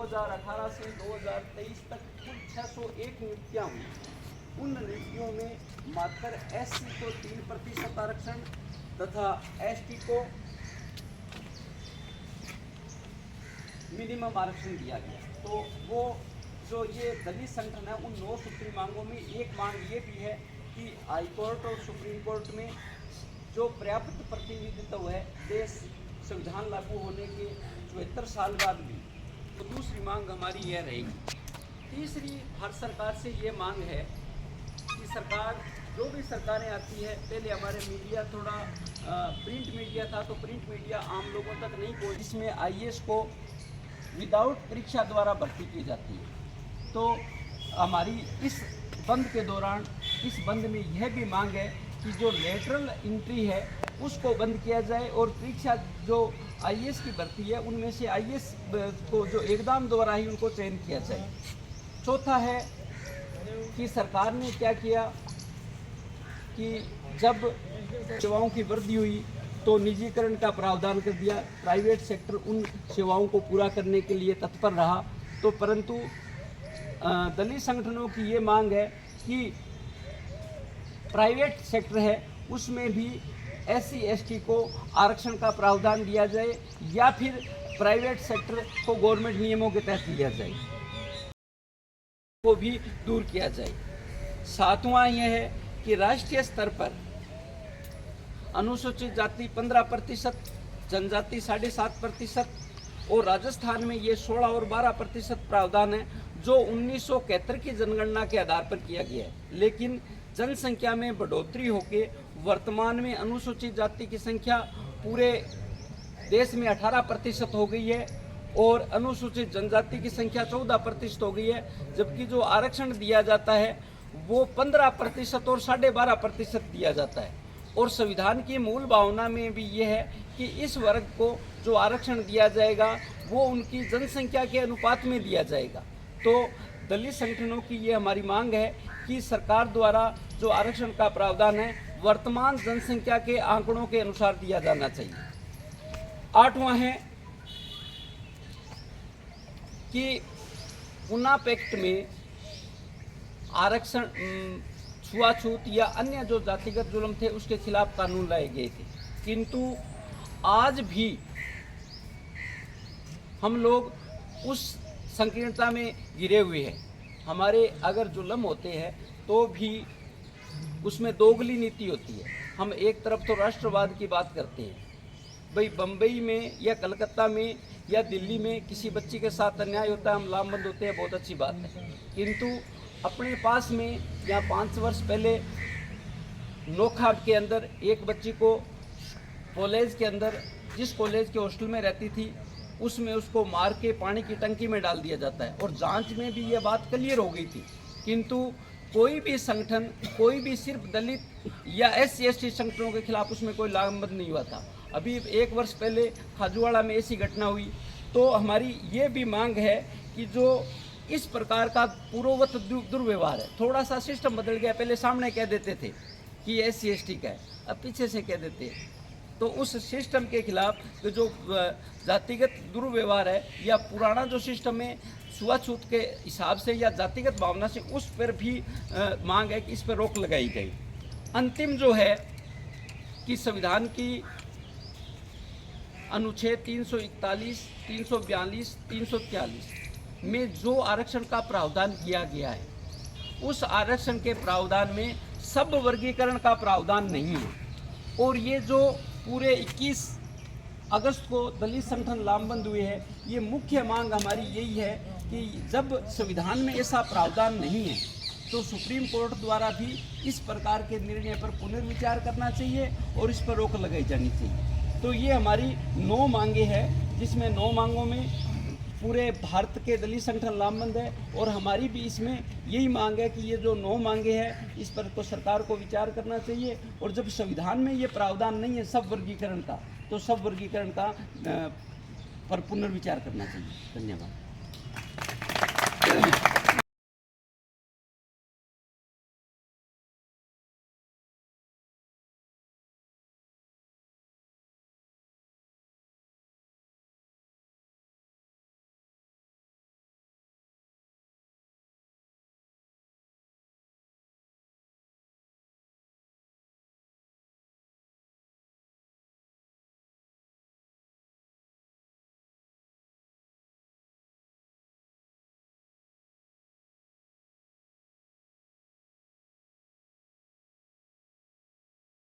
2018 से 2023 तक कुल 601 नियुक्तियाँ हुई। उन नियुक्तियों में मात्र SC को 3% आरक्षण तथा ST को मिनिमम आरक्षण दिया गया। तो वो जो ये दलित संगठन है, उन 9 सुप्रीम मांगों में एक मांग ये भी है कि हाई कोर्ट और सुप्रीम कोर्ट में जो पर्याप्त प्रतिनिधित्व है देश संविधान लागू होने के 74 साल बाद भी, तो दूसरी मांग हमारी यह रहेगी। तीसरी भारत सरकार से ये मांग है कि सरकार, जो भी सरकारें आती है, पहले हमारे मीडिया थोड़ा प्रिंट मीडिया था, तो प्रिंट मीडिया आम लोगों तक नहीं पहुंची, जिसमें IAS को विदाउट परीक्षा द्वारा भर्ती की जाती है। तो हमारी इस बंद के दौरान, इस बंद में यह भी मांग है कि जो लेटरल एंट्री है उसको बंद किया जाए और परीक्षा जो IAS की भर्ती है उनमें से IAS को जो एग्जाम द्वारा ही उनको चयन किया जाए। चौथा है कि सरकार ने क्या किया कि जब सेवाओं की वृद्धि हुई तो निजीकरण का प्रावधान कर दिया। प्राइवेट सेक्टर उन सेवाओं को पूरा करने के लिए तत्पर रहा, तो परंतु दलित संगठनों की ये मांग है कि प्राइवेट सेक्टर है उसमें भी SC ST को आरक्षण का प्रावधान दिया जाए या फिर प्राइवेट सेक्टर को गवर्नमेंट नियमों के तहत लिया जाए, को भी दूर किया जाए। सातवां यह है कि राष्ट्रीय स्तर पर अनुसूचित जाति 15%, जनजाति 7.5% और राजस्थान में ये 16 और 12% प्रावधान है जो 1971 की जनगणना के आधार पर किया गया है। लेकिन जनसंख्या में बढ़ोतरी होके वर्तमान में अनुसूचित जाति की संख्या पूरे देश में 18% हो गई है और अनुसूचित जनजाति की संख्या 14% हो गई है, जबकि जो आरक्षण दिया जाता है वो 15% और 12.5% दिया जाता है। और संविधान की मूल भावना में भी ये है कि इस वर्ग को जो आरक्षण दिया जाएगा वो उनकी जनसंख्या के अनुपात में दिया जाएगा। तो दलित संगठनों की ये हमारी मांग है कि सरकार द्वारा जो आरक्षण का प्रावधान है वर्तमान जनसंख्या के आंकड़ों के अनुसार दिया जाना चाहिए। आठवां है कि उन्नाव एक्ट में आरक्षण, छुआछूत या अन्य जो जातिगत जुल्म थे उसके खिलाफ कानून लाए गए थे, किंतु आज भी हम लोग उस संकीर्णता में गिरे हुए हैं। हमारे अगर जुल्म होते हैं तो भी उसमें दोगली नीति होती है। हम एक तरफ तो राष्ट्रवाद की बात करते हैं, भाई बम्बई में या कलकत्ता में या दिल्ली में किसी बच्ची के साथ अन्याय होता है, हम लामबंद होते हैं, बहुत अच्छी बात है। किंतु अपने पास में यहाँ 5 वर्ष पहले नोखा के अंदर एक बच्ची को कॉलेज के अंदर, जिस कॉलेज के हॉस्टल में रहती थी, उसमें उसको मार के पानी की टंकी में डाल दिया जाता है और जांच में भी ये बात क्लियर हो गई थी। किंतु कोई भी संगठन, कोई भी सिर्फ दलित या SC ST संगठनों के खिलाफ उसमें कोई लामबंद नहीं हुआ था। अभी 1 वर्ष पहले खाजूवाड़ा में ऐसी घटना हुई। तो हमारी ये भी मांग है कि जो इस प्रकार का पूर्ववत दुर्व्यवहार है, थोड़ा सा सिस्टम बदल गया, पहले सामने कह देते थे कि SC ST का है, अब पीछे से कह देते हैं। तो उस सिस्टम के खिलाफ जो जातिगत दुर्व्यवहार है या पुराना जो सिस्टम है छुआछूत के हिसाब से या जातिगत भावना से, उस पर भी मांग है कि इस पर रोक लगाई गई। अंतिम जो है कि संविधान की अनुच्छेद 341, 342, 343 में जो आरक्षण का प्रावधान किया गया है, उस आरक्षण के प्रावधान में सब वर्गीकरण का प्रावधान नहीं है। और ये जो पूरे 21 अगस्त को दलित संगठन लामबंद हुए हैं, ये मुख्य मांग हमारी यही है कि जब संविधान में ऐसा प्रावधान नहीं है तो सुप्रीम कोर्ट द्वारा भी इस प्रकार के निर्णय पर पुनर्विचार करना चाहिए और इस पर रोक लगाई जानी चाहिए। तो ये हमारी 9 मांगे हैं, जिसमें 9 मांगों में पूरे भारत के दलित संगठन लामबंद है और हमारी भी इसमें यही मांग है कि ये जो 9 मांगे हैं इस पर तो सरकार को विचार करना चाहिए। और जब संविधान में ये प्रावधान नहीं है सब वर्गीकरण का, तो सब वर्गीकरण का पर पुनर्विचार करना चाहिए। धन्यवाद।